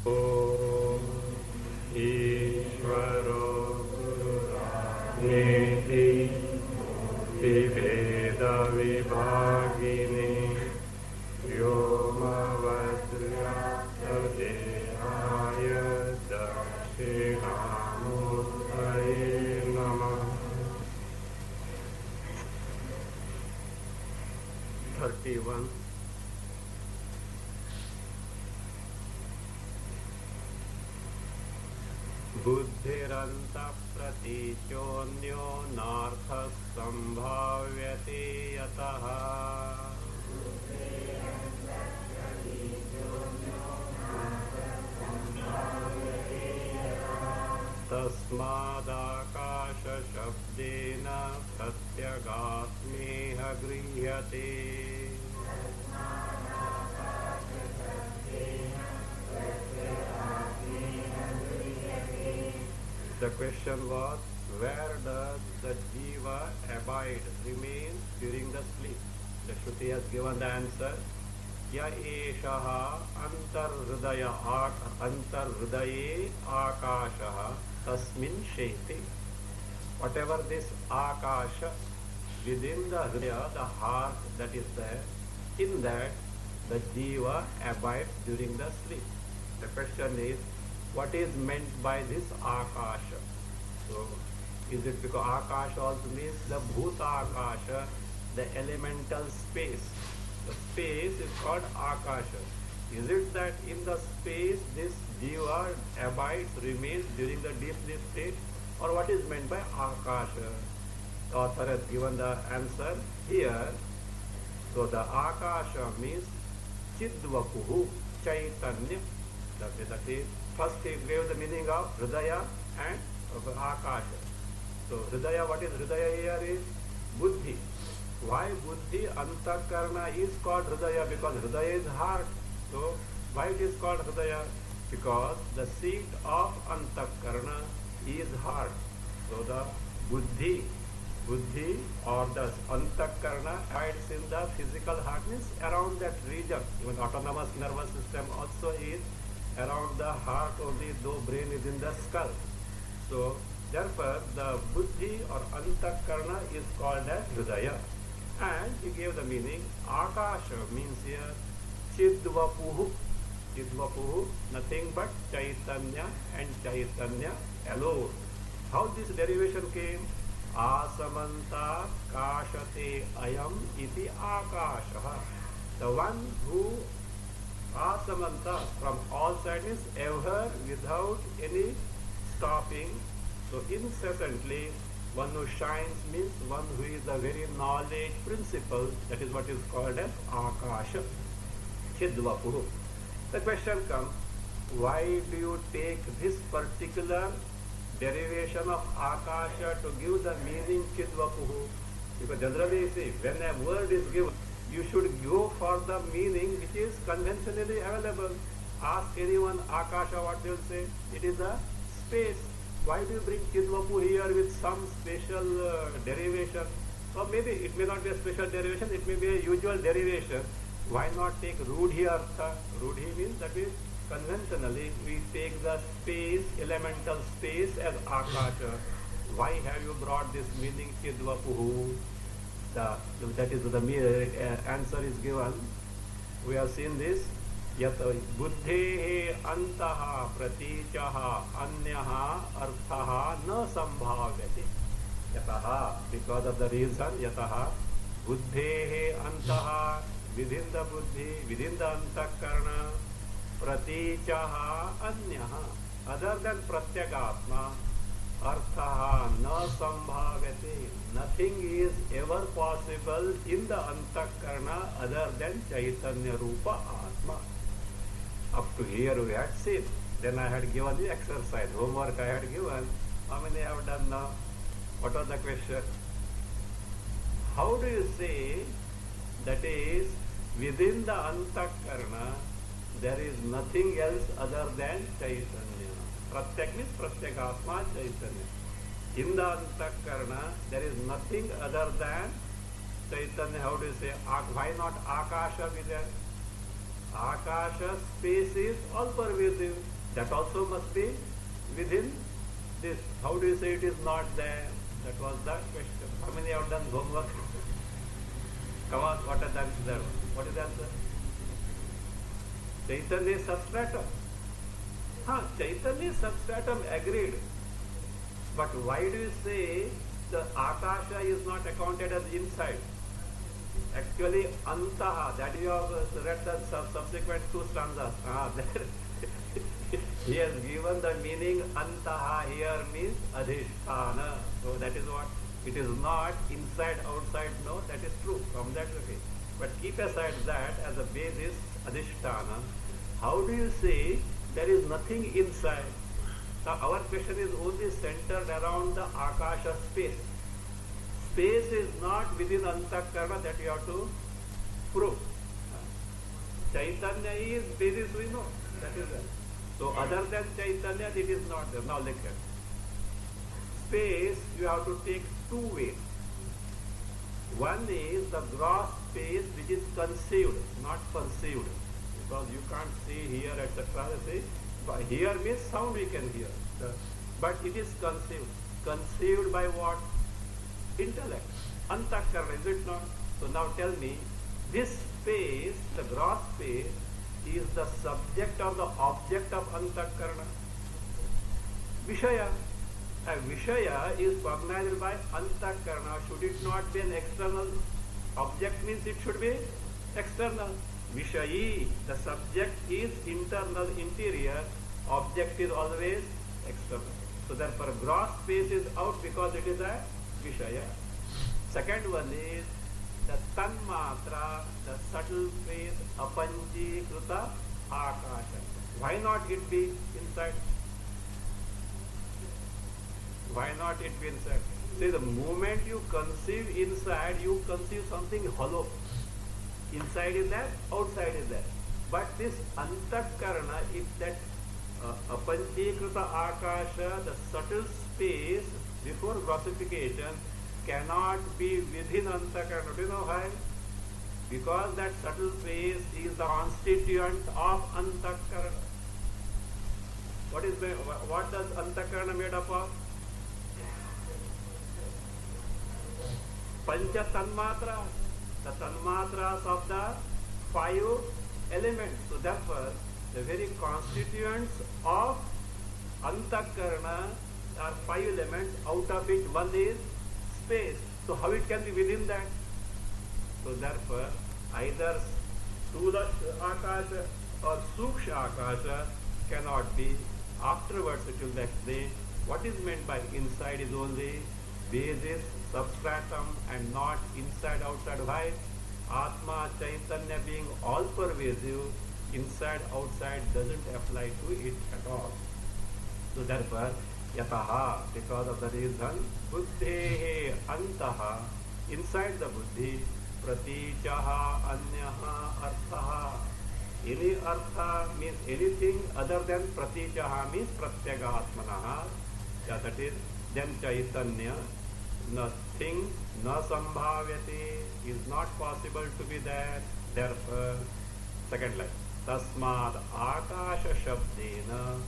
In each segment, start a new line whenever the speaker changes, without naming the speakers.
Om Ishvaro Niti Viveda Vibhagini Yomavadra Tadehaya Dakshinamurtaye Namah. 31. Buddhiranta pratichonyo nartha sambhavyate yataha tasmadakasha shabdena pratyagatmeha griyate. The question was, where does the jiva abide, remain during the sleep? The Shruti has given the answer. Ya eshaha antarhridaye akashaha tasmin shete. Whatever this akasha, within the hridaya, the heart that is there, in that the jiva abides during the sleep. The question is, what is meant by this akasha? So, is it because akasha also means the bhuta akasha, the elemental space? The space is called akasha. Is it that in the space this jiva abides, remains during the deep sleep state? Or what is meant by akasha? The author has given the answer here. So the akasha means chidvapuhu, chaitanya. That is, first he gave the meaning of hridaya and of akasha. So hridaya, what is hridaya here is buddhi. Why buddhi? Antakarna is called hridaya because hridaya is heart. So why it is called hridaya? Because the seat of antakarna is heart. So the buddhi or the antakarna hides in the physical heart, means around that region. Even autonomous nervous system also is around the heart only, though brain is in the skull. So therefore the buddhi or antakarna is called as hridaya. And he gave the meaning, akasha means here chidvapuhu. Chidvapuhu, nothing but chaitanya and chaitanya alone. How this derivation came? Asamanta kashate ayam iti akasha. The one who asamanta, from all sides, is ever without any stopping. So incessantly, one who shines means one who is the very knowledge principle. That is what is called as akasha, chidvapuhu. The question comes, why do you take this particular derivation of akasha to give the meaning chidvapuhu? Because generally you see, when a word is given, you should go for the meaning which is conventionally available. Ask anyone akasha, what they will say? It is a space. Why do you bring chidvapu here with some special derivation? Or maybe it may not be a special derivation, it may be a usual derivation. Why not take rudhi artha? Rudhi means that is conventionally we take the space, elemental space as akasha. Why have you brought this meaning chidvapuhu? That is the answer is given. We have seen this. Yat buddhehe antaha pratichaha anyaha arthaha na sambhavyate. Yataha, because of the reason, yataha buddhehe antaha, within the buddhi, within the antakarna, pratichaha anyaha, other than pratyagatma, arthaha na sambhavyate. Nothing is ever possible in the antakarna other than chaitanya rupa atma. Up to here we had seen. Then I had given the exercise, homework I had given. How many I have done now? What was the question? How do you say that is within the antakarna there is nothing else other than chaitanya? Pratyak means pratyagatma chaitanya. In the antakarna there is nothing other than chaitanya. How do you say? Why not akasha be there? Akasha space is all pervasive. That also must be within this. How do you say it is not there? That was the question. How many have done homework? Come on, what is the answer? What is the answer? Chaitanya is substratum. Chaitanya is substratum, agreed. But why do you say the Akasha is not accounted as inside? Actually, Antaha, that you have read the subsequent two stanzas. There he has given the meaning Antaha here means Adhisthana. So that is what? It is not inside, outside, no, that is true from that way. But keep aside that as a basis, Adhisthana. How do you say there is nothing inside? Now our question is only centered around the Akasha space. Space is not within Antakarana that you have to prove. Chaitanya is basis we know. That is it. So other than Chaitanya it is not there. Now look at space you have to take two ways. One is the gross space which is conceived, not perceived. Because you can't see here, etc. But here means sound we can hear. But it is conceived. Conceived by what? Intellect. Antakarana, is it not? So now tell me, this space, the gross space, is the subject or the object of Antakarana? Vishaya. A Vishaya is cognized by Antakarana. Should it not be an external? Object means it should be external. Vishayi, the subject is internal, interior. Object is always external. So therefore gross space is out because it is a Vishaya. Second one is the Tanmatra, the subtle space, Apanchikruta Akasha. Why not it be inside? Why not it be inside? See, the moment you conceive inside, you conceive something hollow. Inside is there, outside is there. But this Antakarana, if that Apanchikruta Akasha, the subtle space before grossification, cannot be within Antakarana. Do you know why? Because that subtle space is the constituent of Antakarana. What does Antakarana made up of? Pancha Tanmatra. The Tanmatras of the 5 elements. So therefore, the very constituents of Antakarana are 5 elements, out of which one is space. So how it can be within that? So therefore, either Stula Akasha or Suksha Akasha cannot be. Afterwards it will explain what is meant by inside is only basis, substratum and not inside, outside. Why? Atma, Chaitanya being all pervasive, inside, outside doesn't apply to it at all. So therefore, Yataha, because of the reason, Buddhehe Antaha, inside the Buddhi, Pratichaha Anyaha Arthaha. Any Artha means anything other than Pratichaha means Pratyagatmanaha. Yeah, that is, then Chaitanya, nothing, na sambhavyate, is not possible to be there. Therefore, second line, Tasmad Akasha Shabdena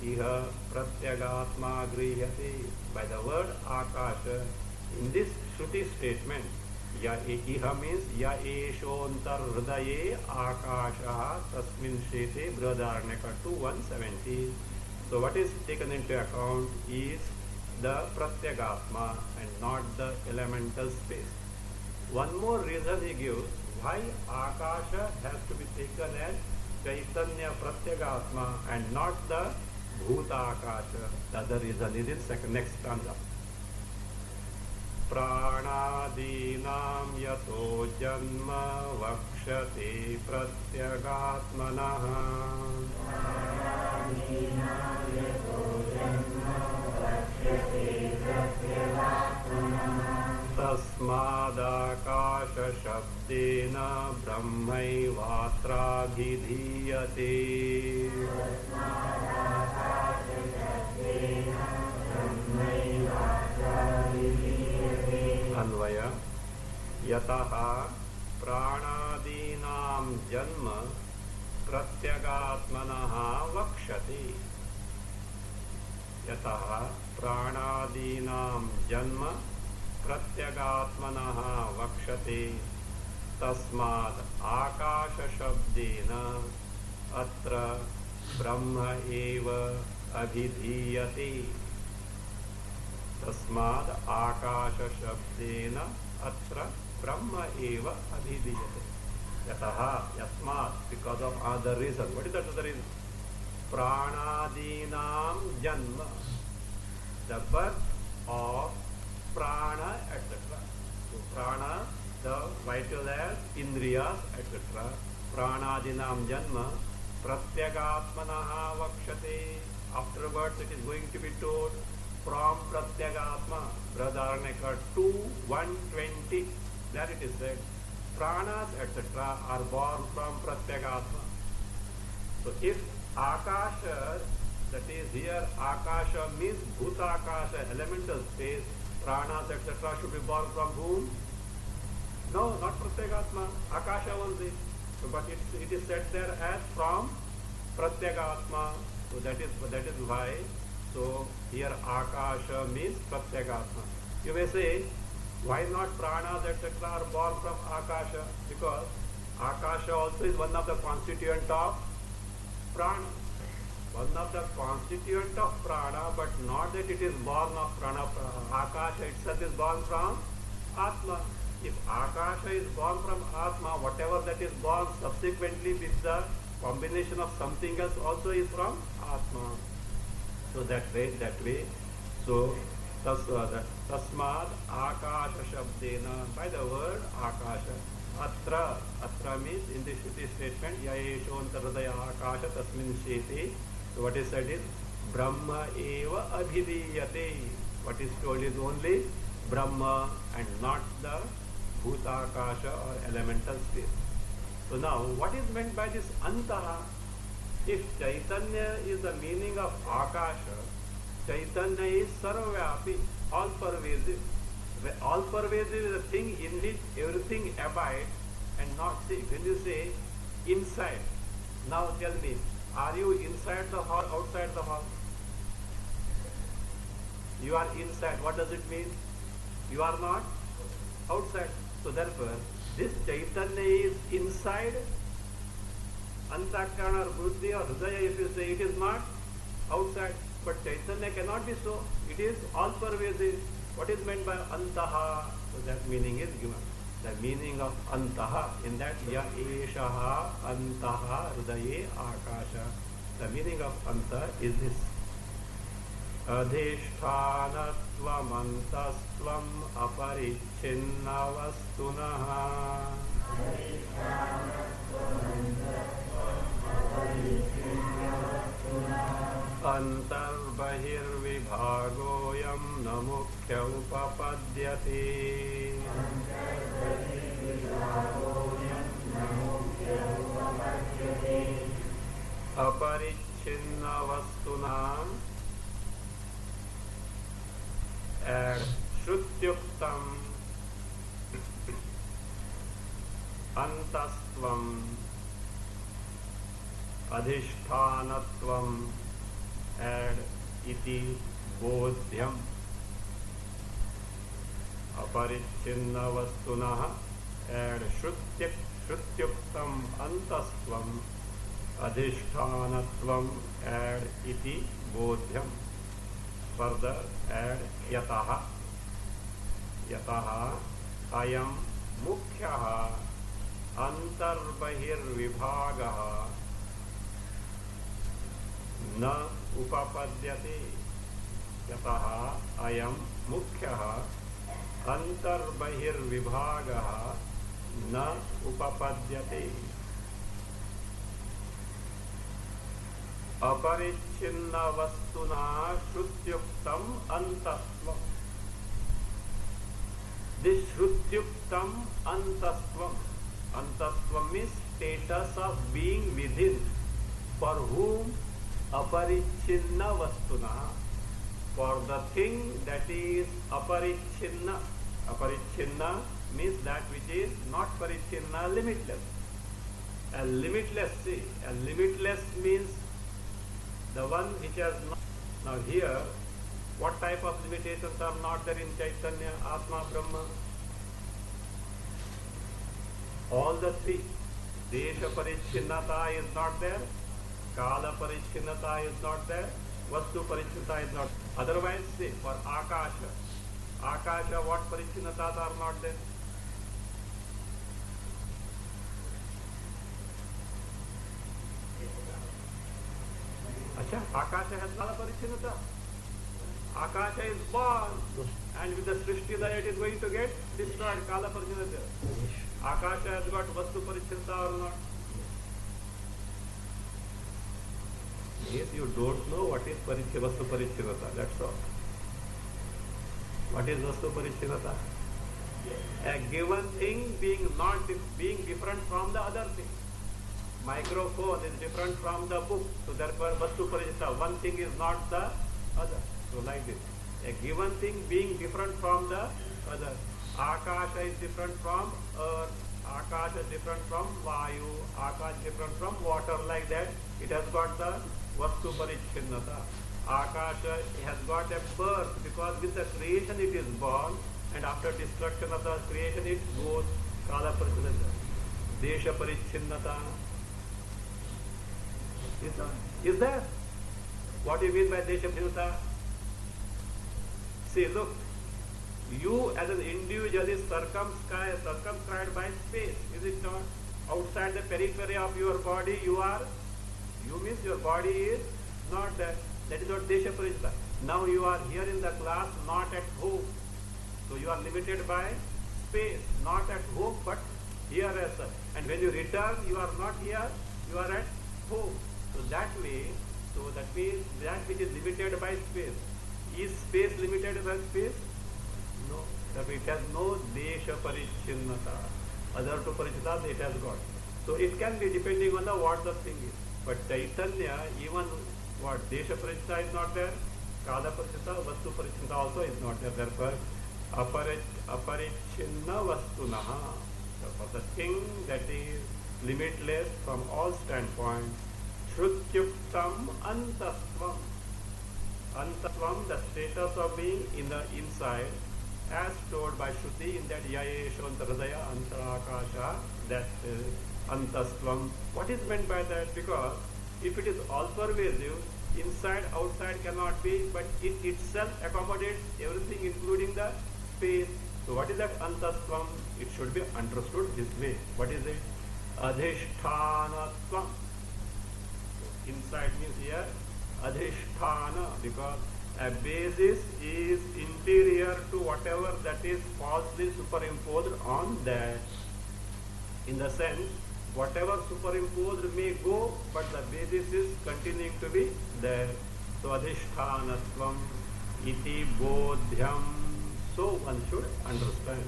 Iha Pratyagatma Grihati. By the word Akasha, in this Shruti statement, Ya Iha means Ya Eshontar Hridaye Akasha Tasmin Shete Bradarnaka 2:170. So what is taken into account is the Pratyagatma and not the elemental space. One more reason he gives why Akasha has to be taken as Chaitanya Pratyagatma and not the Bhuta Akasha. The other reason is in next stanza. Pranadinam yato janma vakshate pratyagatmanaha. Tasmadakasha shabdena brahmaivatrabhidhiyate. Anvaya yataha pranadinam janma प्रत्यगात्मनः वक्ष्यते यतः प्राणादीनां जन्म प्रत्यगात्मनः वक्ष्यते तस्माद् आकाशशब्देन अत्र ब्रह्म एव अभिधीयते तस्माद् आकाशशब्देन अत्र ब्रह्म एव अभिधीयते यतः यस्मात् because of other reason. What is that other reason? Pranadinam janma, the birth of prana, etc. So prana, the vital air, indriyas, etc. Pranadinam janma pratyagatmanaha vakshate. Afterwards it is going to be told from pratyagatma, Bradaraneka 2:120. There it is said, pranas, etc. are born from pratyagatma. So if akasha, that is here akasha means bhutakasha, elemental space, pranas, etc. should be born from whom? No, not pratyagatma, akasha only. So, but it is said there as from pratyagatma. So that is why. So here akasha means pratyagatma. You may say, why not pranas, etc. are born from akasha? Because akasha also is one of the constituent of prana. One of the constituent of prana, but not that it is born of prana. Akasha itself is born from atma. If akasha is born from atma, whatever that is born subsequently with the combination of something else also is from atma. So that way. So tasmad akasha shabdena, by the word akasha. Atra means in the Shruti statement, yaeshontaradaya akasha tasmin sheti. So what is said is Brahma eva abhidiyate. What is told is only Brahma and not the bhutakasha or elemental space. So now what is meant by this antaha? If Chaitanya is the meaning of akasha, Chaitanya is sarvavyapi, all pervasive. All pervasive is a thing in which everything abides and not see. When you say inside, now tell me, are you inside the hall, outside the hall? You are inside. What does it mean? You are not outside. So therefore, this Chaitanya is inside Antakarana or Buddhi or Hridaya, if you say it is not outside. But Chaitanya cannot be so. It is all pervasive. What is meant by antaha? So that meaning is given. The meaning of antaha, in that ya eshaha antaha hridaye akasha. The meaning of anta is this. Adhishthanattvam antastvam aparichchinnavastunaha. Antarbahirvibhagoyam na mukhya upapadyate. Aparichchinnavastunam and shrutyuktam antastvam adhishthanattvam and iti bodhyam. Aparichchinnavastunah and shrutyuktam antastvam adhishthanattvam and iti bodhyam. Further add yataha ayam mukhyaha antarbahir vibhagaha na upapadyate. Yataha ayam mukhyaha antarbahir vibhagaha na upapadyate. Aparichchinnavastuna shrutyuktam antastvam. This shrutyuktam antastvam. Antastvam means status of being within. For whom? Aparichchinnavastuna. For the thing that is aparichchinna. Aparichchinna means that which is not parichinna, limitless. A limitless, see, a limitless means the one which has not. Now here, what type of limitations are not there in Chaitanya, Atma, Brahma? All the three. Desha Parichinnata is not there, Kala Parichinnata is not there, Vastu Parichinnata is not. Otherwise, say for Akasha. Akasha, what Parichinnatas are not there? Acha, Akasha has Kala Parichinnata. Akasha is born, and with the Srishti that it is going to get destroyed, Kala Parichinnata. Akasha has got Vastu Parichinnata or not? Yes, you don't know what is Vastu Parichinnata, that's all. What is Vastu Parichinnata? A given thing being different from the other thing. Microphone is different from the book, so therefore Vastu Parichinnata, one thing is not the other. So like this, a given thing being different from the other. Akasha is different from earth, Akasha is different from Vayu, Akasha is different from water, like that. It has got the Vastu Parichinnata. Akasha has got a birth because with the creation it is born, and after destruction of the creation it goes. Kala Parichinnata. Desha Parichinnata. Is there? What do you mean by Desha Parichinnata? See, look, you as an individual is circumscribed by space, is it not? Outside the periphery of your body, you means your body is not there. That is what Desha Parichinnata. Now you are here in the class, not at home. So you are limited by space, not at home, but here as such. And when you return, you are not here, you are at home. So that way, that means that which is limited by space. Is space limited by space? No. That it has no Desha Parichinnata. Other two Parichinnata it has got. So it can be depending on what the thing is. But Chaitanya, even what Desha Parichinnata is not there, Kala Parichinnata, Vastu Parichinnata also is not there. Therefore, Aparichinna Vastunaha. So for the thing that is limitless from all standpoints, Shrutyuktam Antastvam. Antastvam, the status of being in the inside, as told by Shruti in that Yayeshwanta Hridaya Antarakasha, that Antastvam. What is meant by that? Because if it is all pervasive, inside, outside cannot be, but it itself accommodates everything including the space. So what is that Antastvam? It should be understood this way. What is it? Adhishthanattvam. Inside means here Adhishthana, because a basis is interior to whatever that is falsely superimposed on that. In the sense, whatever superimposed may go, but the basis is continuing to be there. So Adhishthanattvam iti bodhyam. So one should understand.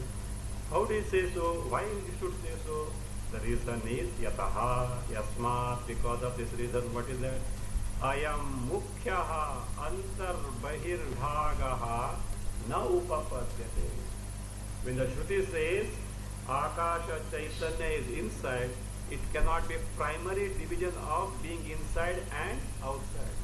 How do you say so? Why you should say so? The reason is yataha, yasmat, because of this reason. What is that? Ayam mukhyaha antar bahirbhagaha na upapadyate. When the Shruti says Akasha Chaitanya is inside, it cannot be primary division of being inside and outside.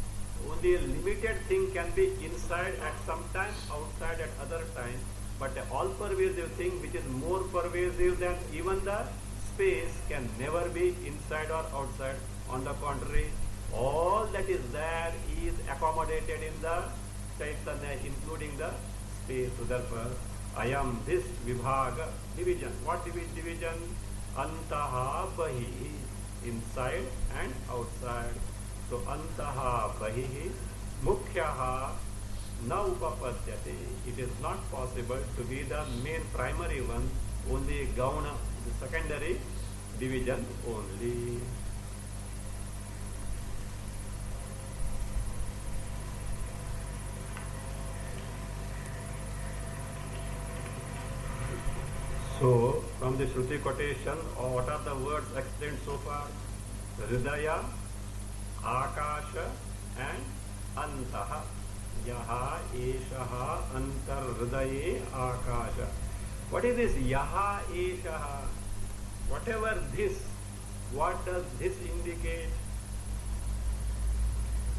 Only a limited thing can be inside at some time, outside at other time. But an all-pervasive thing which is more pervasive than even the space can never be inside or outside. On the contrary, all that is there is accommodated in the Chaitanya, including the space. So therefore, I am this vibhaga, division. What division? Antaha bahi, inside and outside. So antaha bahi, mukhyaha na upapadyate. It is not possible to be the main primary one, only gauna, the secondary division only. So, from the Shruti quotation, what are the words explained so far? Hridaya, Akasha and Antaha. Yaha, Eshaha, Antar Hridaye, Akasha. What is this Yaha, Eshaha? Whatever this, What does this indicate?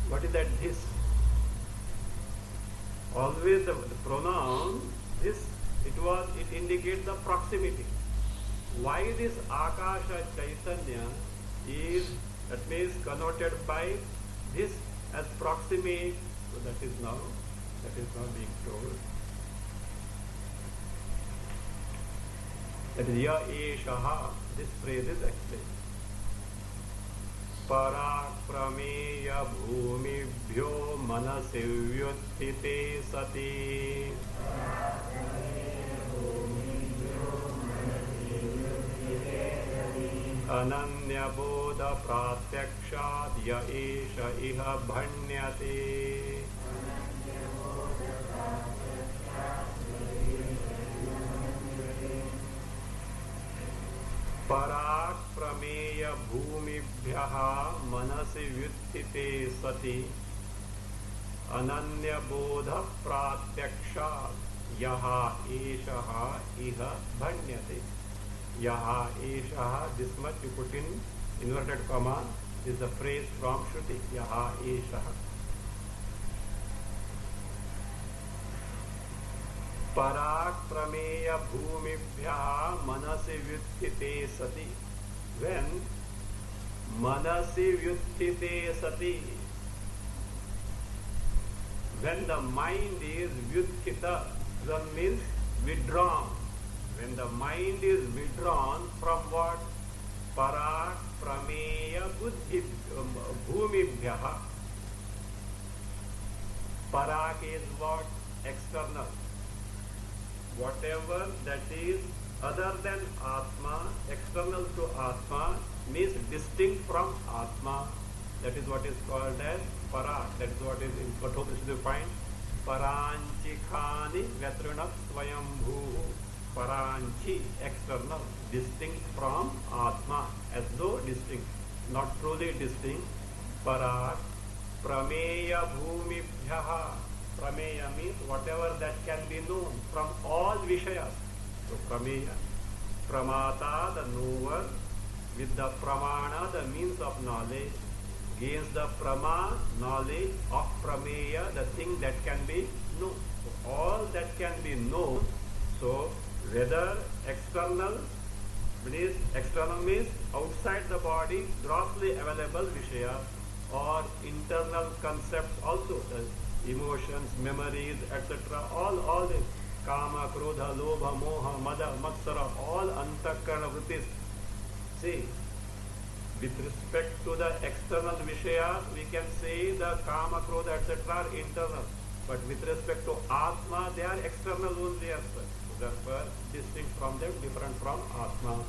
What is that this? Always the pronoun this, it indicates the proximity. Why this Akasha Chaitanya is, that means connoted by this as proximate? So that is now being told. That is Ya Eshaha. This phrase is explained. Parakrameya bhumibhyo manasi vyuttite sati. Ananya bodha pratyakshad ya esha iha bhanyate. Parak prameya bhumibhyaha manasi vyuttite sati ananya bodha pratyakshat yaha eshaha iha bhanyate. Yaha eshaha, this much you put in inverted comma, is the phrase from Shruti. Yaha eshaha. Parak prameya bhumibhyaha manasi vyuttite sati. When manasi vyuttite sati, when the mind is vyuttita, that means withdrawn. When the mind is withdrawn from what? Parak prameya buddhi bhumibhyaha. Parak is what? External. Whatever that is other than Atma, external to Atma, means distinct from Atma. That is what is called as Parak. That is what is in Kathopisha defined. Paranchikhani Vyatrinat Swayambhu. Paranchi, external, distinct from Atma, as though distinct, not truly distinct. Parak prameya bhumibhyaha. Prameya means whatever that can be known from all vishayas. So prameya, pramata, the knower, with the pramana, the means of knowledge, gains the prama, knowledge of prameya, the thing that can be known. So all that can be known. So whether external means outside the body, grossly available vishaya, or internal concepts also, the emotions, memories, etc. All this kama, krodha, lobha, moha, mada, matsara, all antakarana vrittis. See, with respect to the external vishaya, we can say the kama, krodha, etc. are internal. But with respect to Atma, they are external only as such. Therefore, distinct from them, different from Atma.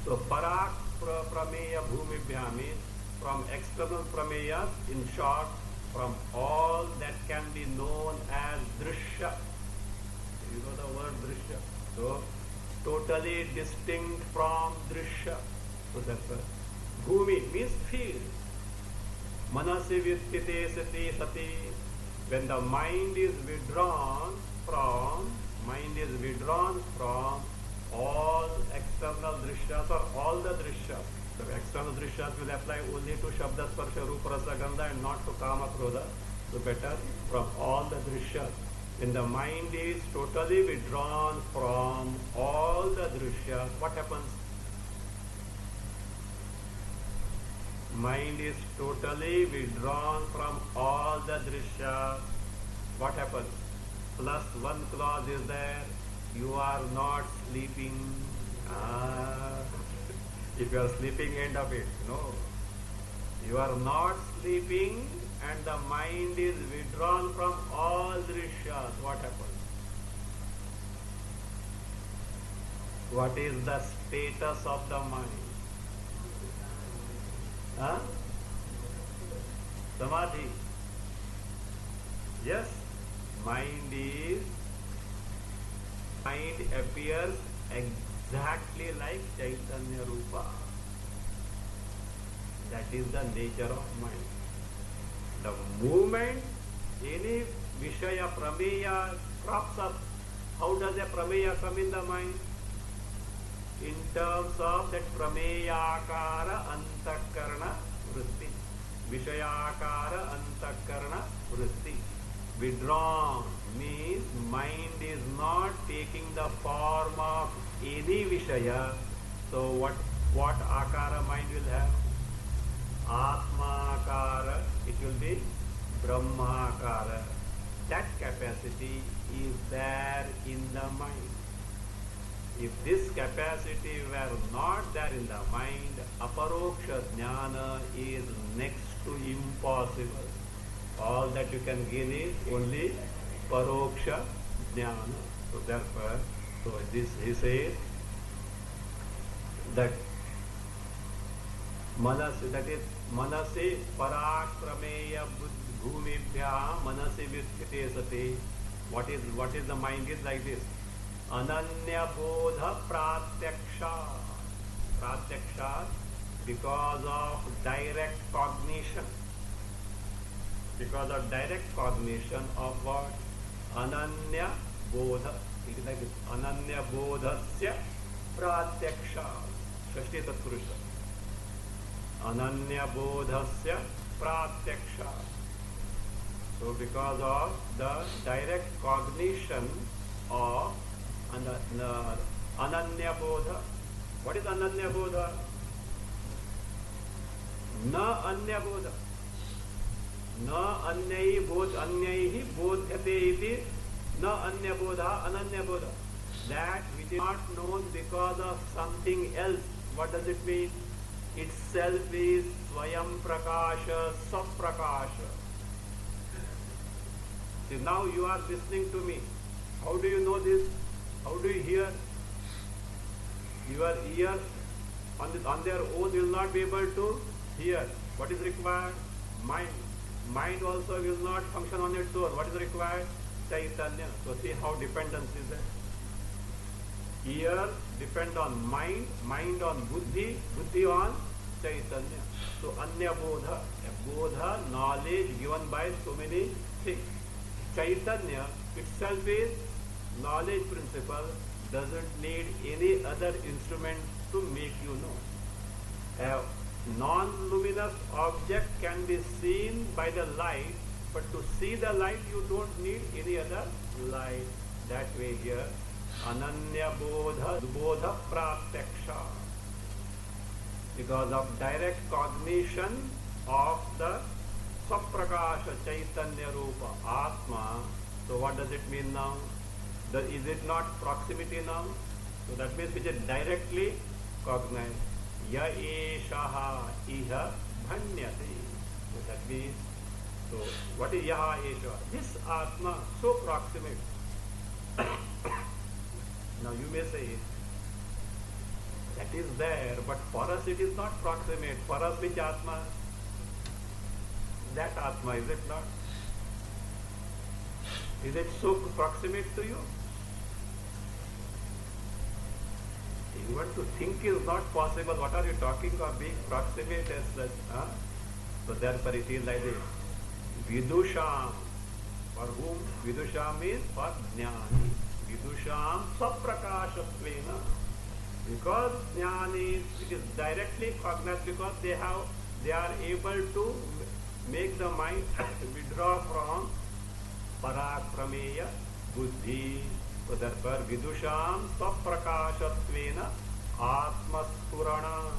So, Parak prameya bhumibhya means from external prameyas, in short, from all that can be known as drishya. You know the word drishya. So, totally distinct from drishya. So, therefore, bhumi means field. Manasi vyuttite sati. When the mind is withdrawn from all external drishyas or all the drishyas. The external drishyas will apply only to Shabda, Sparsha, Rupa, Rasa, Gandha and not to Kama, Krodha. So better from all the drishyas. When the mind is totally withdrawn from all the drishyas, what happens? Mind is totally withdrawn from all the drishyas. What happens? Plus one clause is there. You are not sleeping. If you are sleeping, end of it. No. You are not sleeping and the mind is withdrawn from all drishyas. What happens? What is the status of the mind? Samadhi. Yes. Mind appears exactly like Chaitanya Rupa. That is the nature of mind. The moment any Vishaya Prameya crops up, how does a Prameya come in the mind? in terms of that prameyakara antakarana vritti. Vishayakara antakarana vritti. Withdrawn means mind is not taking the form of any vishaya. So what akara mind will have? Atmakara, it will be Brahmakara. That capacity is there in the mind. If this capacity were not there in the mind, aparoksha jnana is next to impossible. All that you can gain is only paroksha jnana. So therefore, this he says that manasi, that is manasi parak prameya bhumibhya manasi vidyate sati. What is the mind is like this? Ananya bodha pratyaksha. Pratyaksha, because of direct cognition. Because of direct cognition of what? Ananya bodha. It is like this. Ananya bodhasya pratyaksha. Shashti tatpurusha. Ananya bodhasya pratyaksha. So because of the direct cognition of Ananya bodha. What is Ananya bodha? Na anya bodha. Na anyai bodhyate iti na anya bodha ananya bodha. That which is not known because of something else. What does it mean? Itself is Swayam Prakasha, Saprakasha. See, now you are listening to me. How do you know this? How do you hear? Your ears on their own will not be able to hear. What is required? Mind. Mind also will not function on its own. What is required? Chaitanya. So see how dependence is there. Ear depend on mind, mind on buddhi, buddhi on Chaitanya. So anya bodha, bodha, knowledge given by so many things. Chaitanya itself is knowledge principle, doesn't need any other instrument to make you know. A non-luminous object can be seen by the light, but to see the light you don't need any other light. That way here, ananya bodha, bodha pratyaksha. Because of direct cognition of the Saprakasha Chaitanya Rupa Atma. So what does it mean now? Is it not proximity now? So that means which is directly cognized. Ya eshaha iha bhanyate. So that means, so what is yaha eshaha? This Atma, so proximate. Now you may say, that is there, but for us it is not proximate. For us which Atma? That Atma, is it not? Is it so proximate to you? Even to think is not possible. What are you talking of being proximate as such? Huh? So therefore it is like this. Vidusham. For whom? Vidusham means for Jnani. Vidusham saprakashastvena. Because Jnani, it is directly cognized because they are able to make the mind withdraw from parak prameya buddhi. So therefore vidusham saprakashatvena atmaspurana.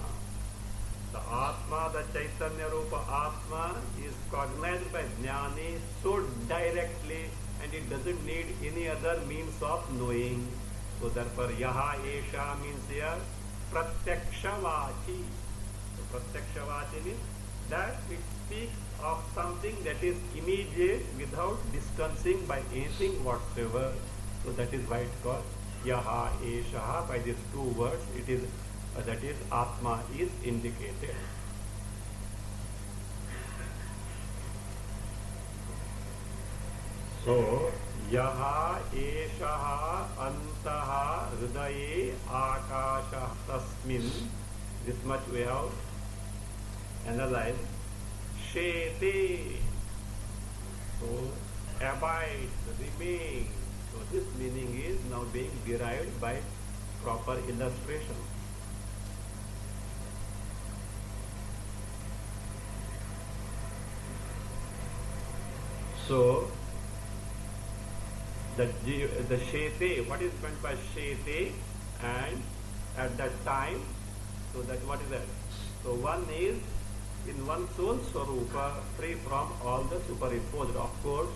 The Atma, the Chaitanya Rupa Atma is cognized by Jnani so directly, and it doesn't need any other means of knowing. So therefore yaha esha means here pratyakshavachi. So pratyakshavachi means that it speaks of something that is immediate without distancing by anything whatsoever. So that is why it's called yaha esha. By these two words it is that is Atma is indicated. So yaha esha antaha hridaye akasha tasmin. This much we have analyzed. Shete. So abide, remain. So this meaning is now being derived by proper illustration. So, the shete, what is meant by shete, and at that time, so that what is that? So one is in one soul swarupa, free from all the superimposed. Of course,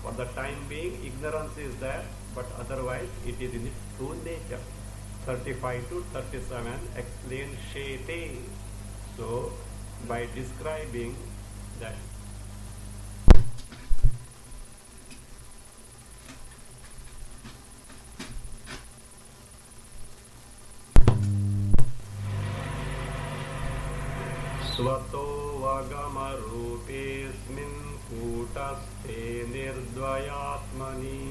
for the time being, ignorance is there, but otherwise it is in its true nature. 35 to 37 explain shete. So, by describing that Svato vagamārūpesmin kūtaste nirdvayātmani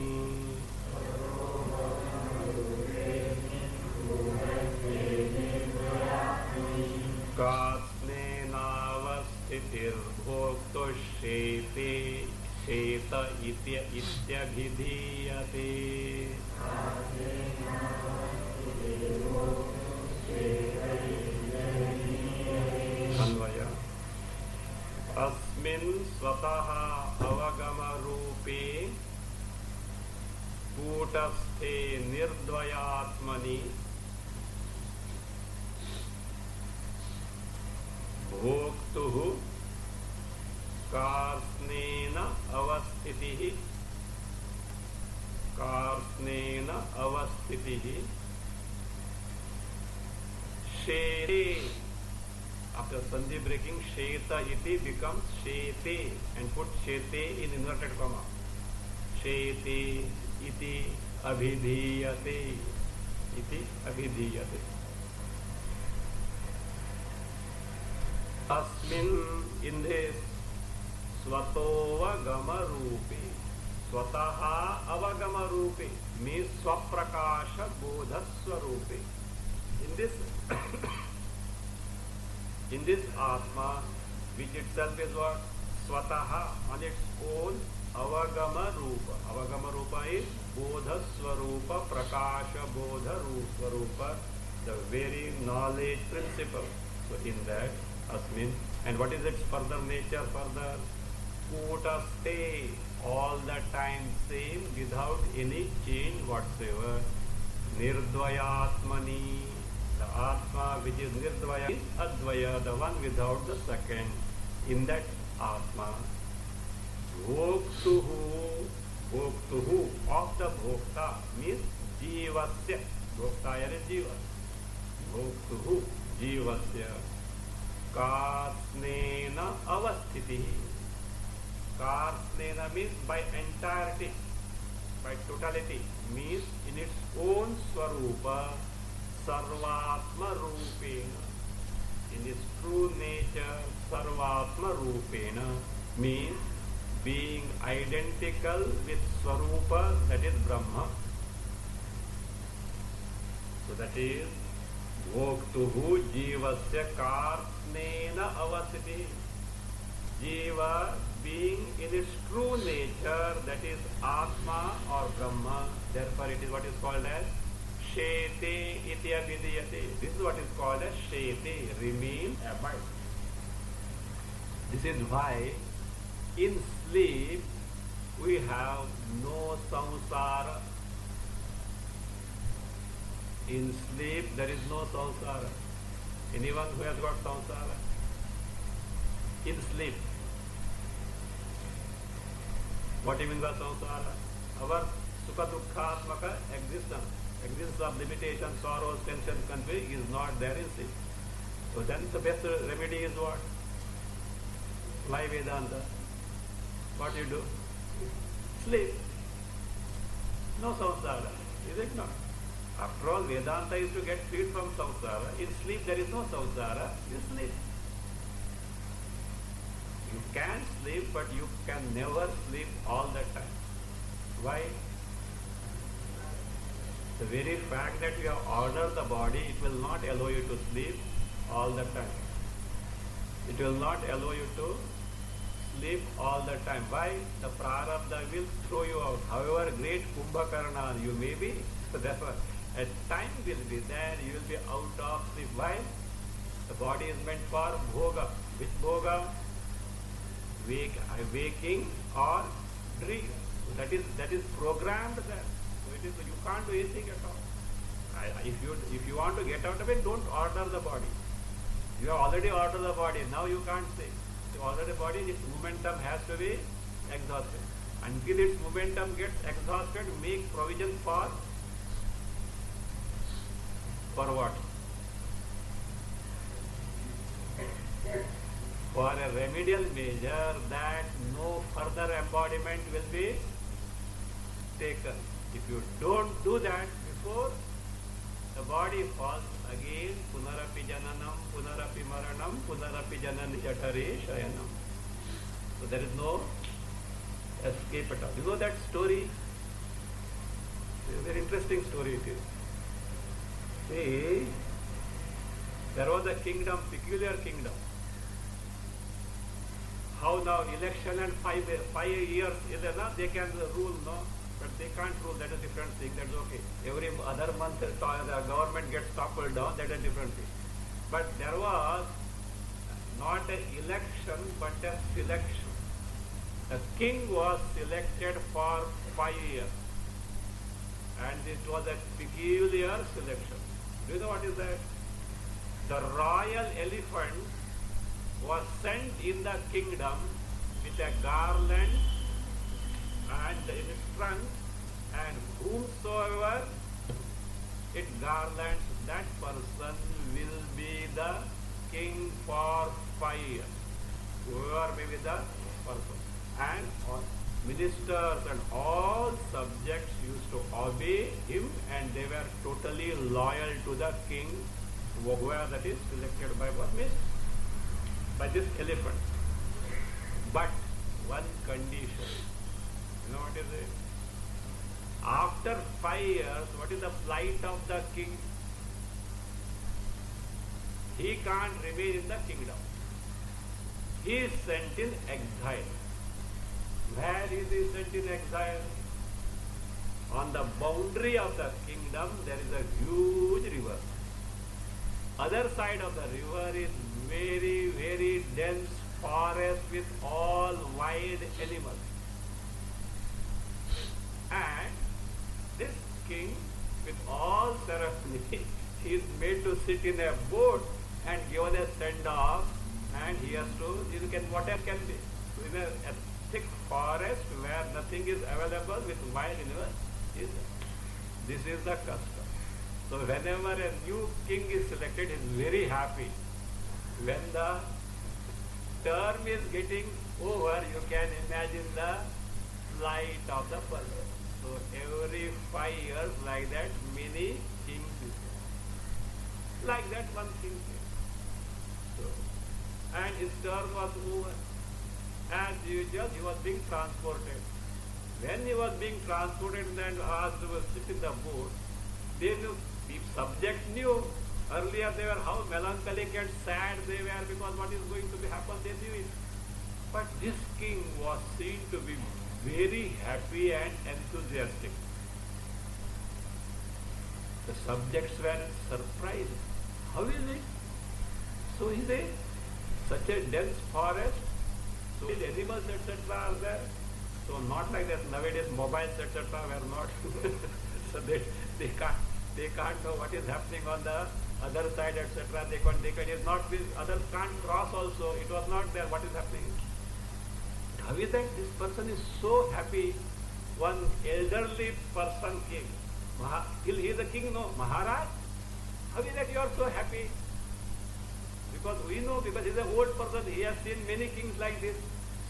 kāsnenāvasthitir bhokto shete sheta ityabhidhiyate. Anvaya Asmin swataha avagamarupe kūtaste nirdvayātmani bhoktuhu kārsnena avasthitihi shete. After sandhi breaking, sheta iti becomes shete, and put shete in inverted comma. Shete iti abhidhiyate. Iti abhidhiyate. Asmin, in this, swato avagamarupe. Swataha avagamarupe means swaprakasha bodhaswarupe. In this Atma, which itself is what? Swataha, on its own, avagama rupa. Avagama rupa is bodha swarupa, prakasha bodha swarupa, the very knowledge principle. So in that, asmin, and what is its further nature? Further, kutaste, all the time same, without any change whatsoever. Nirdvayātmani, the Atma which is Nirdvaya is Advaya, the one without the second. In that Atma, Bhoktuhu, Bhoktuhu of the Bhokta means Jivasya. Bhoktaya is Jiva. Bhoktuhu, Jivasya. Kārsnena avasthitihi. Kārsnena means by entirety, by totality, means in its own Swarupa. Sarvatma Rupena, in its true nature, Sarvatma Rupena means being identical with Swarupa, that is Brahma. So that is Bhoktuhu Jivasya Kārsnena Avasiti. Jiva being in its true nature, that is Atma or Brahma, therefore it is what is called as Shete ityabhidhiyate. This is what is called as shete, remain, abide. This is why in sleep we have no samsara. In sleep there is no samsara. Anyone who has got samsara? In sleep. What do you mean by samsara? Our sukha dukkhatmaka existence of limitation, sorrows, tension, conflict is not there in sleep. So then the best remedy is what? Fly Vedanta. What you do? Sleep. No samsara. Is it not? After all, Vedanta is to get freed from samsara. In sleep there is no samsara. You sleep. You can sleep, but you can never sleep all the time. Why? The very fact that you have ordered the body, it will not allow you to sleep all the time. It will not allow you to sleep all the time. Why? The prarabdha will throw you out. However great Kumbhakarna you may be, so therefore A time will be there, you will be out of the why. The body is meant for bhoga. Which bhoga? Waking or dream. So that is programmed there. So it is, you can't do anything at all. If you want to get out of it, don't order the body. You have already ordered the body. Now you can't say. You order the body, its momentum has to be exhausted. Until its momentum gets exhausted, make provision for what? For a remedial measure that no further embodiment will be taken. If you don't do that before, the body falls again, punarapi jananam, punarapi maranam, punarapi janani jatare shayanam. So there is no escape at all. You know that story? It's a very interesting story it is. See, there was a kingdom, peculiar kingdom. How now election and 5 years is enough, they can rule, no? But they can't rule, that is a different thing, that's okay. Every other month the government gets toppled down, that is a different thing. But there was not an election, but a selection. The king was selected for 5 years. And it was a peculiar selection. Do you know what is that? The royal elephant was sent in the kingdom with a garland and in its trunk, and whomsoever it garlands, that person will be the king for 5 years. Whoever may be the person. And ministers and all subjects used to obey him, and they were totally loyal to the king, whoever that is selected by what means? By this elephant. But one condition. You know what is it? After 5 years, what is the plight of the king? He can't remain in the kingdom. He is sent in exile. Where is he sent in exile? On the boundary of the kingdom, there is a huge river. Other side of the river is very, very dense forest with all wild animals. And this king, with all ceremony, he is made to sit in a boat and given a send-off, and he has to, whatever can be. So in a thick forest where nothing is available with wild animals, this is the custom. So whenever a new king is selected, he is very happy. When the term is getting over, you can imagine the flight of the person. So every 5 years, like that, many kings is there. Like that, one king came. So, and his term was over. As usual, he was being transported. When he was being transported and asked to sit in the boat, they knew, the subjects knew. Earlier they were how melancholic and sad they were because what is going to happen, they knew it. But this king was seen to be very happy and enthusiastic. The subjects were surprised. How is it? So is it such a dense forest? So animals etc. are there. So not like that. Nowadays mobiles etc. were not. So they can't know what is happening on the other side etc. They can is not this, others can't cross also. It was not there. What is happening? How is that this person is so happy? One elderly person came. Till he is a king, no? Maharaj, how is that you are so happy? Because we know, because he is an old person, he has seen many kings like this.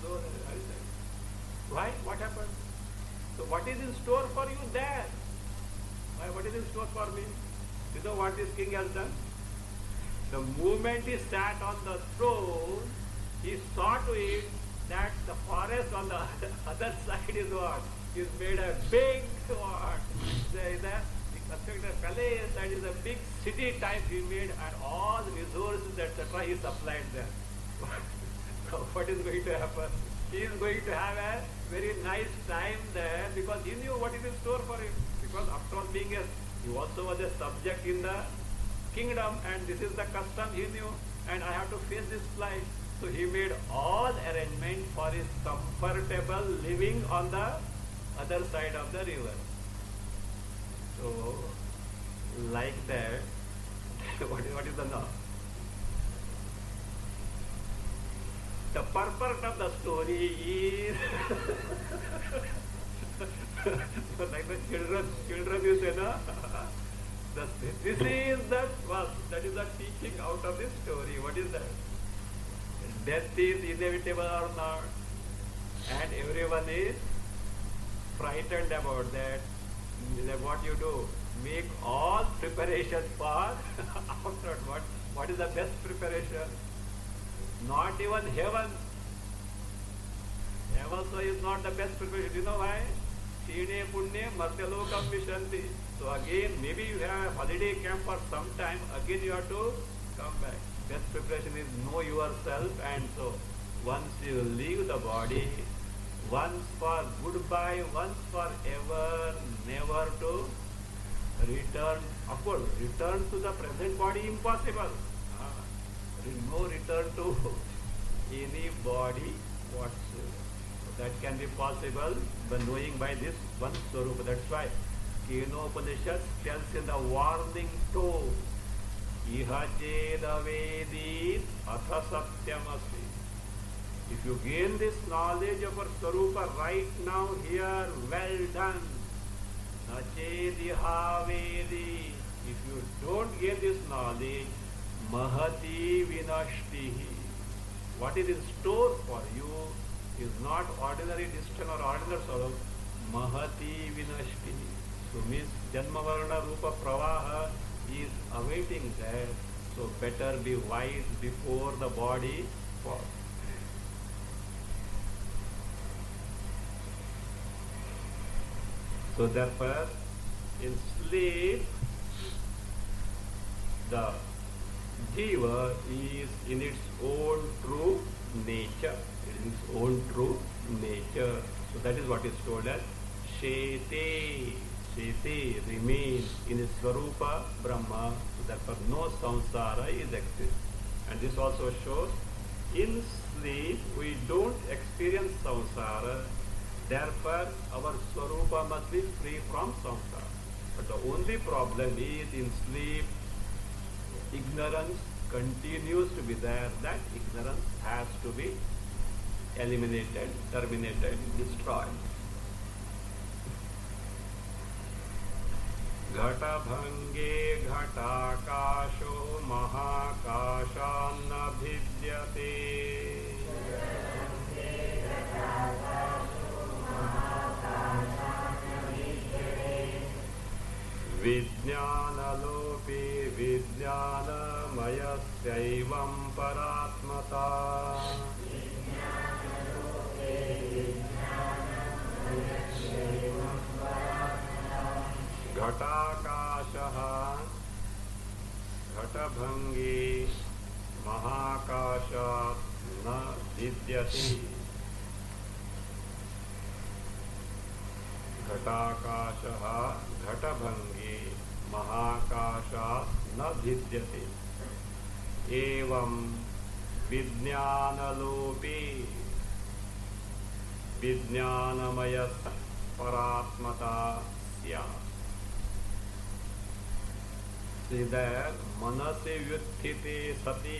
So, how is that? Why? What happened? So, what is in store for you there? Why? What is in store for me? You know what this king has done? The moment he sat on the throne, he saw to it that the forest on the other side is what? Is made a big what? He constructed a palace and is a big city type he made, and all the resources etc. he supplied there. So what is going to happen? He is going to have a very nice time there because he knew what is in store for him. Because after all being a He also was a subject in the kingdom, and this is the custom he knew, and I have to face this flight. So he made all arrangement for his comfortable living on the other side of the river. So, like that, what is the now? The purport of the story is like the children you say, no? This is that is the teaching out of this story. What is that? Death is inevitable or not, and everyone is frightened about that. What you do? Make all preparations for after. What is the best preparation? Not even heaven. Heaven also is not the best preparation. You know why? Shine punye martyalokam vishanti. So again, maybe you have a holiday camp for some time. Again, you have to come back. Best preparation is know yourself, and so once you leave the body, once for goodbye, once forever, never to return. Of course, return to the present body impossible. No return to any body whatsoever. That can be possible by knowing by this one Swarupa. That's why Kenopanishad tells in the warning tone, Iha cheda vedit atha satyamasi. If you gain this knowledge of our Swarupa right now here, well done. Nachediha vedi. If you don't gain this knowledge, mahati vinashtihi. What is in store for you is not ordinary distant or ordinary sorrow. Mahati vinashtihi. So means Janma Varna Rupa Pravaha is awaiting there. So better be wise before the body falls. So therefore, in sleep, the jiva is in its own true nature. In its own true nature. So that is what is told as Shete. Shete remains in its Swarupa Brahma. So therefore no samsara is exist. And this also shows in sleep we don't experience samsara. Therefore, our Swarupa must be free from samsara. But the only problem is in sleep, ignorance continues to be there. That ignorance has to be eliminated, terminated, destroyed. Ghata bhange ghatakasho mahakashanna bhidyate. Vijnanalopi vijnanamayasaivam paratmata. Ghatakashaha ghatabhangi mahakasha na vidyati. Ghatakashaha ghatabhangi mahakasha na vidyati. Evam vijnanalopi vijnanamayas paratmata sya. See that manase vyuthite sati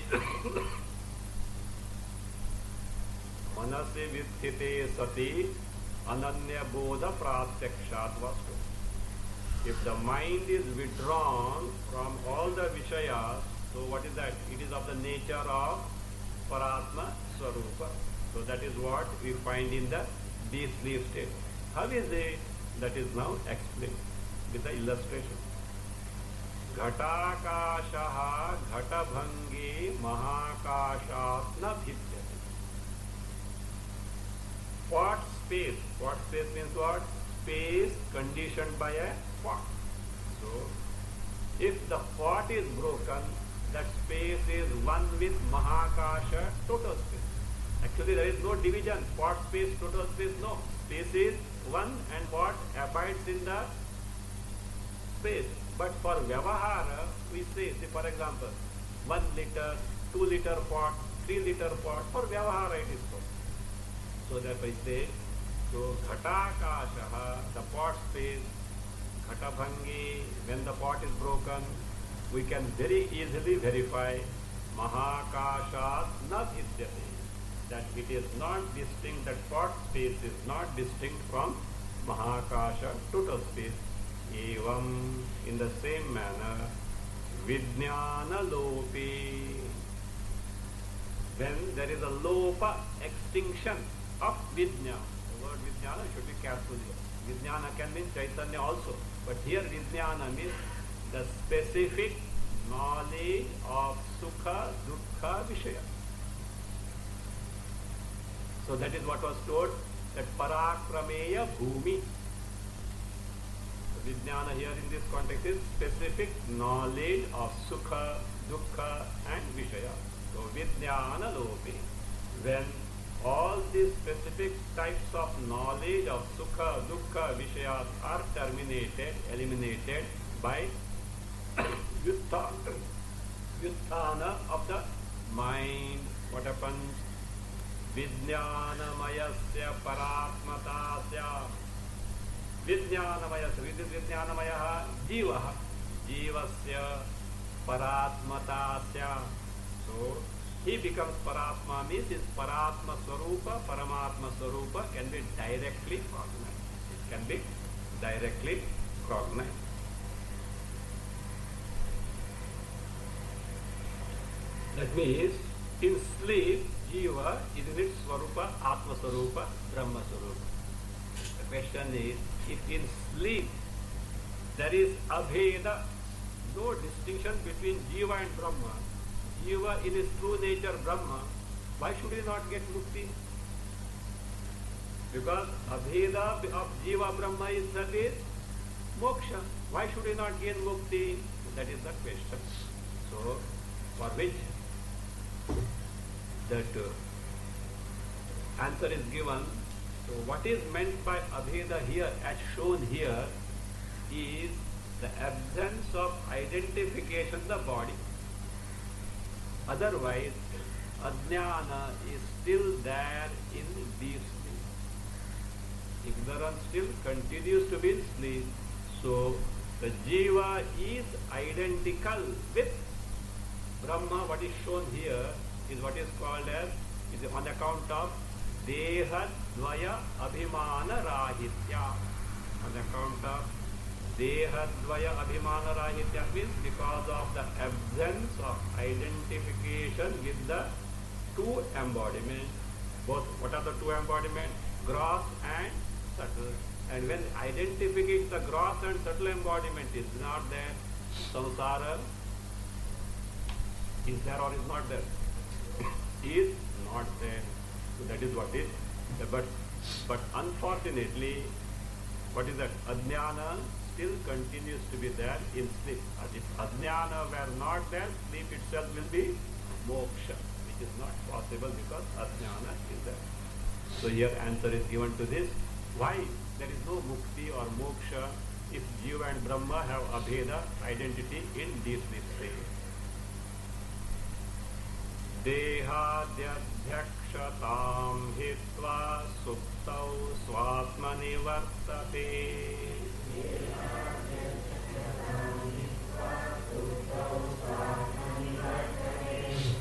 manase vyuthite sati ananya bodha pratyakshat vastu. If the mind is withdrawn from all the vishayas, so what is that? It is of the nature of Paratma Swarupa. So that is what we find in the deep sleep state. How is it? That is now explained with the illustration. Ghatakashaha ghatabhangi mahakashatna bhidyate. Pot space. Pot space means what? Space conditioned by a pot. So, if the pot is broken, that space is one with Mahakasha, total space. Actually, there is no division. Pot space, total space, no. Space is one and pot abides in the space. But for Vyavahara, we say, for example, 1 liter, 2 liter pot, 3 liter pot, for Vyavahara it is so. So therefore I say, so Ghatakashaha, the pot space, Ghatabhangi, when the pot is broken, we can very easily verify Mahakashat na vidyate, that it is not distinct, that pot space is not distinct from Mahakasha, total space. Evam, in the same manner, Vijnana lopi, when there is a lopa, extinction of Vijnana. The word Vijnana should be careful here. Vijnana can mean Chaitanya also, but here Vijnana means the specific knowledge of Sukha, Dukkha, Vishaya. So that is what was told, that Parakrameya Bhumi. Vijnana here in this context is specific knowledge of Sukha, Dukkha and Vishaya. So Vijnana lopi, when all these specific types of knowledge of Sukha, Dukkha, Vishaya are terminated, eliminated by Vyuthana of the mind. What happens? Vijnanamayasya paratmatasya. Vijnanamayasya, Vijnanamaya Jivaha, Jivasya paratmatasya. So he becomes Paratma, means his Paratma Swarupa, Paramatma Swarupa can be directly cognized. It can be directly cognized. That means in sleep, Jiva is in its Swarupa, Atma Swarupa, Brahma Swarupa. The question is, if in sleep there is Abheda, no distinction between Jiva and Brahma, Jiva in his true nature Brahma, why should he not get mukti? Because Abheda of Jiva Brahma is that is moksha. Why should he not gain mukti? That is the question. So, for which that answer is given. So what is meant by Abheda here, as shown here, is the absence of identification of the body. Otherwise, Ajnana is still there in deep sleep. Ignorance still continues to be in sleep. So the Jiva is identical with Brahma. What is shown here is what is called as, is on account of Deha Dvaya Abhimana Rahitya. On account of Deha Dvaya Abhimana Rahitya means because of the absence of identification with the two embodiments. Both, what are the two embodiments? Gross and subtle. And when identifying the gross and subtle embodiment is not there, samsara is there or is not there? Is not there. So that is what is. But unfortunately, what is that? Ajnana still continues to be there in sleep. As if Ajnana were not there, sleep itself will be moksha, which is not possible because Ajnana is there. So here answer is given to this. Why there is no mukti or moksha if Jiva and Brahma have abheda identity in deep sleep state? Dehadhyadhyakshatam hitva suptau swatmani vartate.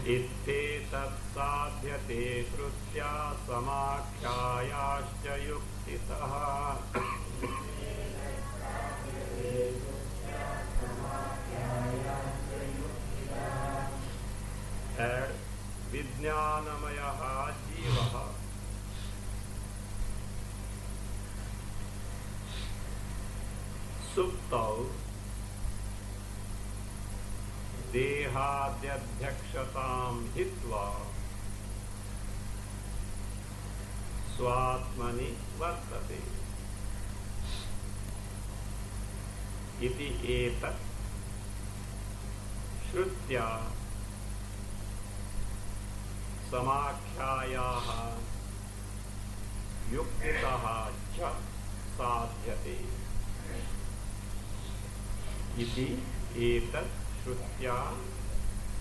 Itte tat sadhyate krutya samakhyayascha yuktitaha. And Vijnanamayaha Jivaha Suptau Dehadhyadhyakshatam hitva Swatmani vartate. Iti etat Shrutya Samakhyāyāha Yuktitaha cha sadhyate. इति एतत् श्रुत्या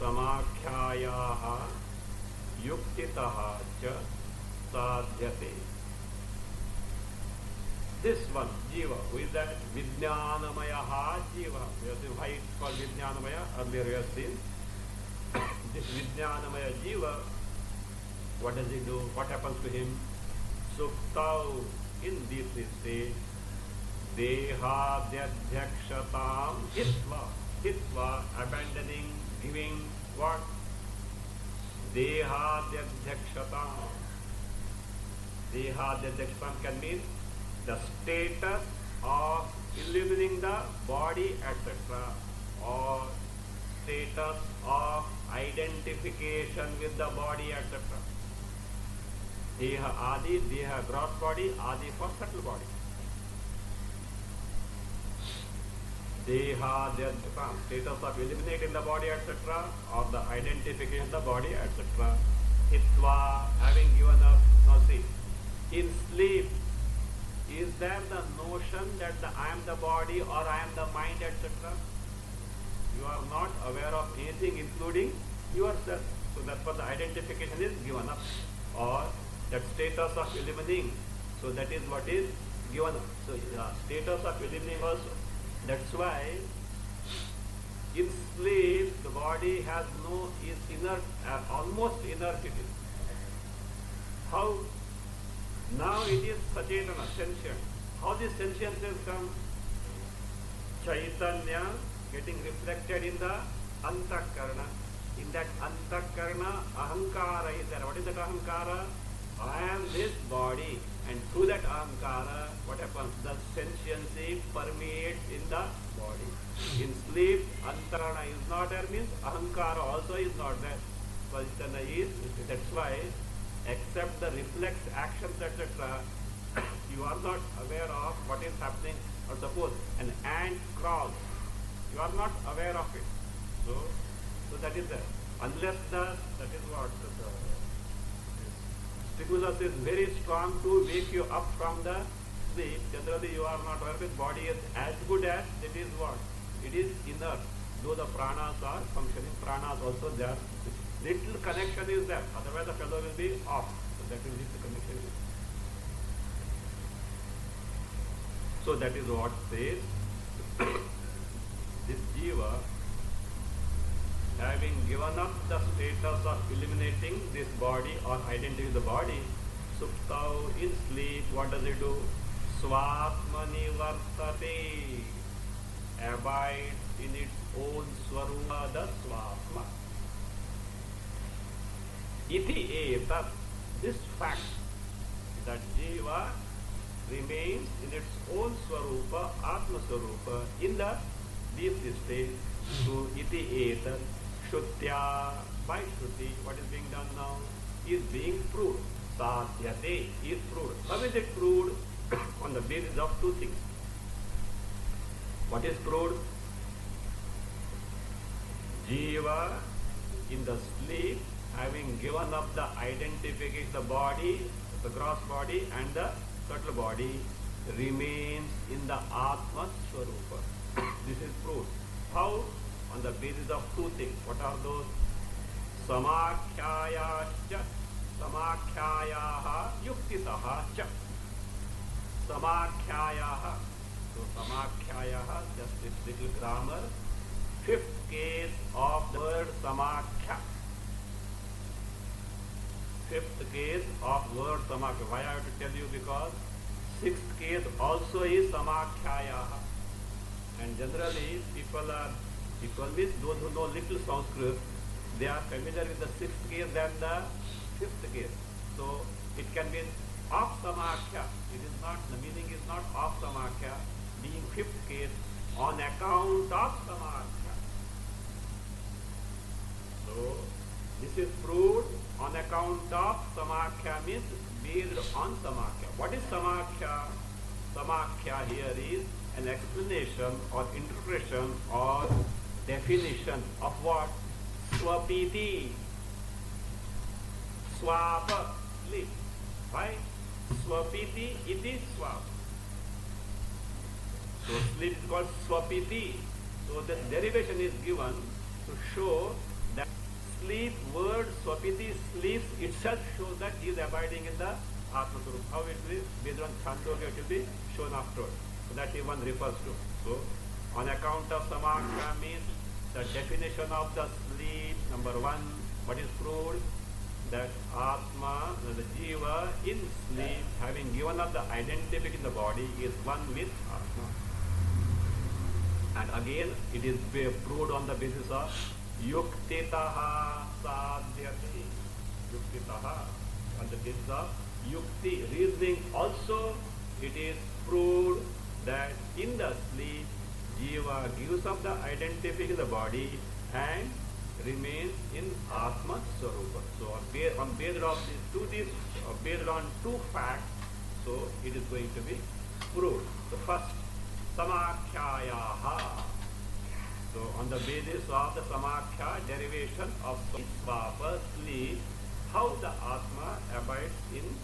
समाख्यायाः युक्तितः च साध्यते. This one, Jiva, who is that Vijnanamaya Jiva. We have seen why it's called Vijnanamaya. Earlier we have seen this Vijnanamaya Jiva. What does he do? What happens to him? Suktau, in this state, Dehadhyadhyakshatam hitva, abandoning, giving what? Dehadhyadhyakshatam. Dehadhyadhyakshatam can mean the status of illumining the body, etc., or status of identification with the body, etc. Deha Adi, Deha gross body, Adi for subtle body. Deha Dhyadhyakam, status of eliminating the body, etc., or the identification of the body, etc. Hitva, having given up. Now see, in sleep, is there the notion that I am the body or I am the mind, etc.? You are not aware of anything including yourself. So therefore the identification is given up, or that status of eliminating. So that is what is given up. So status of eliminating also. That's why in sleep the body has is inert, almost inert it is. How? Now it is Sachetana, sentient. How this sentience has come? Chaitanya getting reflected in the Antakarana. In that Antakarana, Ahankara is there. What is that Ahankara? I am this body. And through that Ahankara, what happens? The sentiency permeates in the body. In sleep, Antakarana is not there, means Ahankara also is not there. Chaitanya is, that's why except the reflex actions, etc., you are not aware of what is happening. Or suppose an ant crawls, you are not aware of it. So that is there. Unless that is what stimulus is very strong to wake you up from the sleep. Generally you are not aware with body is as good as it is what? It is inert. Though the pranas are functioning, pranas also there. Little connection is there, otherwise the fellow will be off. So that will lead the connection. So that is what says this Jiva, having given up the status of eliminating this body or identifying the body, Suptau, in sleep, what does it do? Swatmani vartate, abides in its own swarupa, the Swatma. Iti etat, this fact that Jiva remains in its own Swarupa, Atma Swarupa, in the deep state. So iti etat, Shuddhya, by Shruti, what is being done now? Is being proved. Sadhyate is proved. How is it proved? On the basis of two things. What is proved? Jiva in the sleep, having given up the identification, the body, the gross body and the subtle body, remains in the Atma Swarupa. This is proved. How? On the basis of two things. What are those? Samakhyayascha, Samakhayaha, Yuktitaha cha. Samakhayaha. So Samakhayaha, just this little grammar. Fifth case of the word Samakhya. Fifth case of word Samakhya. Why I have to tell you? Because sixth case also is Samakhayaha. And generally people means those who know little Sanskrit, they are familiar with the sixth case than the fifth case. So it can be of Samakhya. It is not, the meaning is not of Samakhya, being fifth case on account of Samakhya. So this is proved on account of Samakhya, means based on Samakhya. What is Samakhya? Samakhya here is an explanation or interpretation or definition of what? Swapiti. Swapa, sleep. Right? Swapiti, it is swap. So sleep is called Swapiti. So the derivation is given to show that sleep word Swapiti sleeps itself shows that he is abiding in the Atma Swarup. How it will be? Based on Chandogya it will be shown afterwards. So that one refers to. So on account of Samakhya means the definition of the sleep, number one, what is proved? That Atma, the Jiva in sleep, having given up the identity in the body, is one with Atma. And again, it is proved on the basis of Yuktitaha Sadhyati. Yuktitaha, on the basis of Yukti, reasoning also, it is proved that in the sleep, Jiva gives up the identity in the body and remains in Atma Swarupa. So on based on two facts, so it is going to be proved. So first, Samakhyayaha. So on the basis of the Samakhya derivation of Svapa, sleep, how the Atma abides in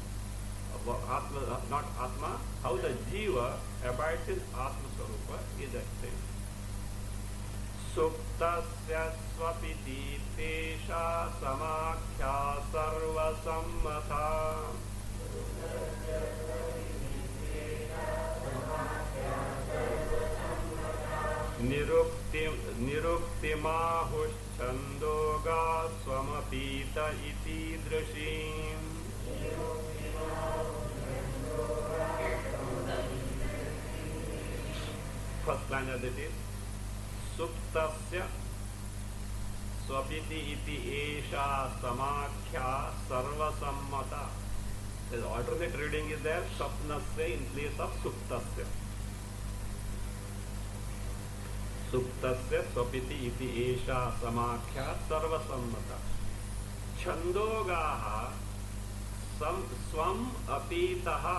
Atma, not Atma, how the Jiva abides in Atma Swarupa is explained. Suptasya swapiti tesha samakhya sarva sammatha. Niruktimahuschandoga swamapita iti drashim. First line as it is. Suptasya swapiti iti esha samakhya sarva sammata. The alternate reading is there, sapnasya in place of suptasya. Suptasya swapiti iti esha samakhya sarva sammata. Chandogaha swam apitaha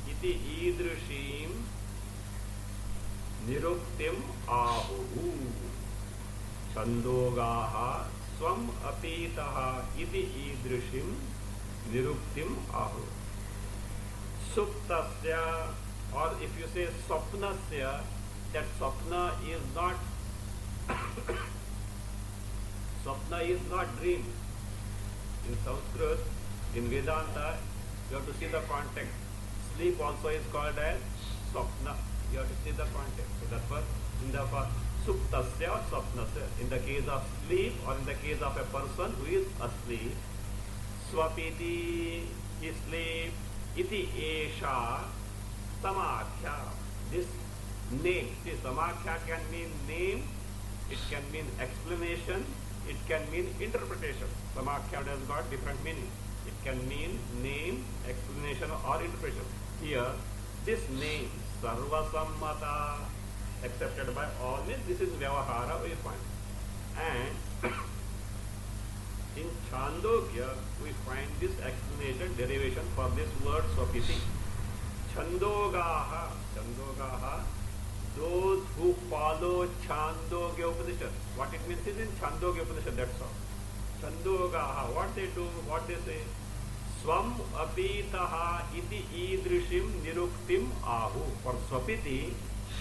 iti idrushim niruktim ahuhu. Chandogaha swam apitaha iti idrushim niruktim ahu. Suptasya, or if you say sapnasya, that sapna is not sapna is not dream. In Sanskrit, in Vedanta, you have to see the context. Sleep also is called as sapna. You have to see the context. So that's what in the suptasya or sapnasya. In the case of sleep or in the case of a person who is asleep, swapiti is sleep, iti esha samakhya. This name, see, samakhya can mean name, it can mean explanation, it can mean interpretation. Samakhya has got different meanings. It can mean name, explanation or interpretation. Here, this name, sarva sammata, accepted by all, means this is vyavahara we find. And in Chandogya, we find this explanation, derivation for this word swapiti. Chandogaha, Chandogaha, those who follow Chandogya Upanishad. What it means is in Chandogya Upanishad, that's all. Chandogaha, what they do, what they say? Swam apitaha iti idrishim niruktim ahu. For swapiti,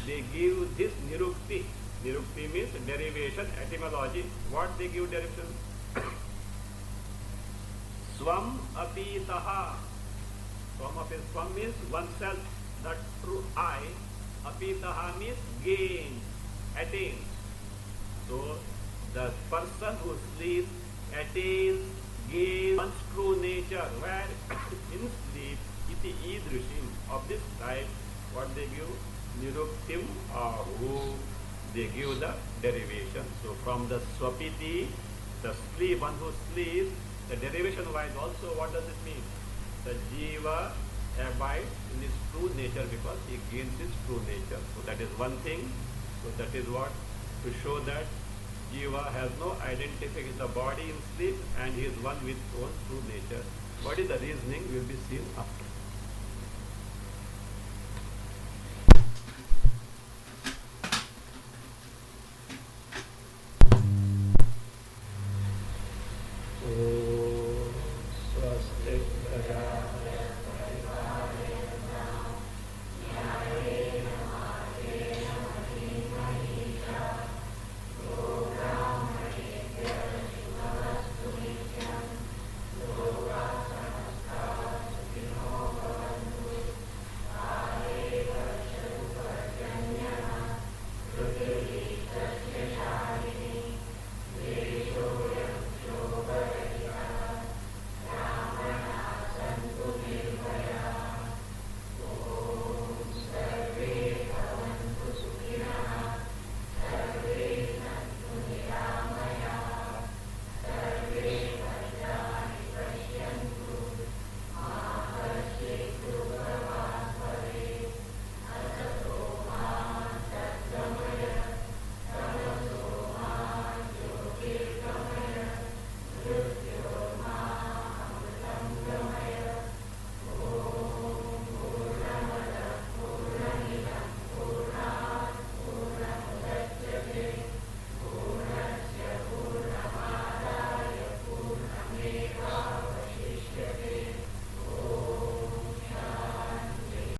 they give this nirukti. Nirukti means derivation, etymology. What they give derivation? Swam apitaha. Swam means oneself, the true I. Apitaha means gain, attains. So the person who sleeps attains, gains one's true nature. Where in sleep, iti idrishim, of this type, what they give? Niruktim ahu. They give the derivation. So from the swapiti, the sleep, one who sleeps, the derivation wise also, what does it mean? The jiva abides in his true nature because he gains his true nature. So that is one thing. So that is what? To show that jiva has no identity in the body in sleep and he is one with own true nature. What is the reasoning will be seen after.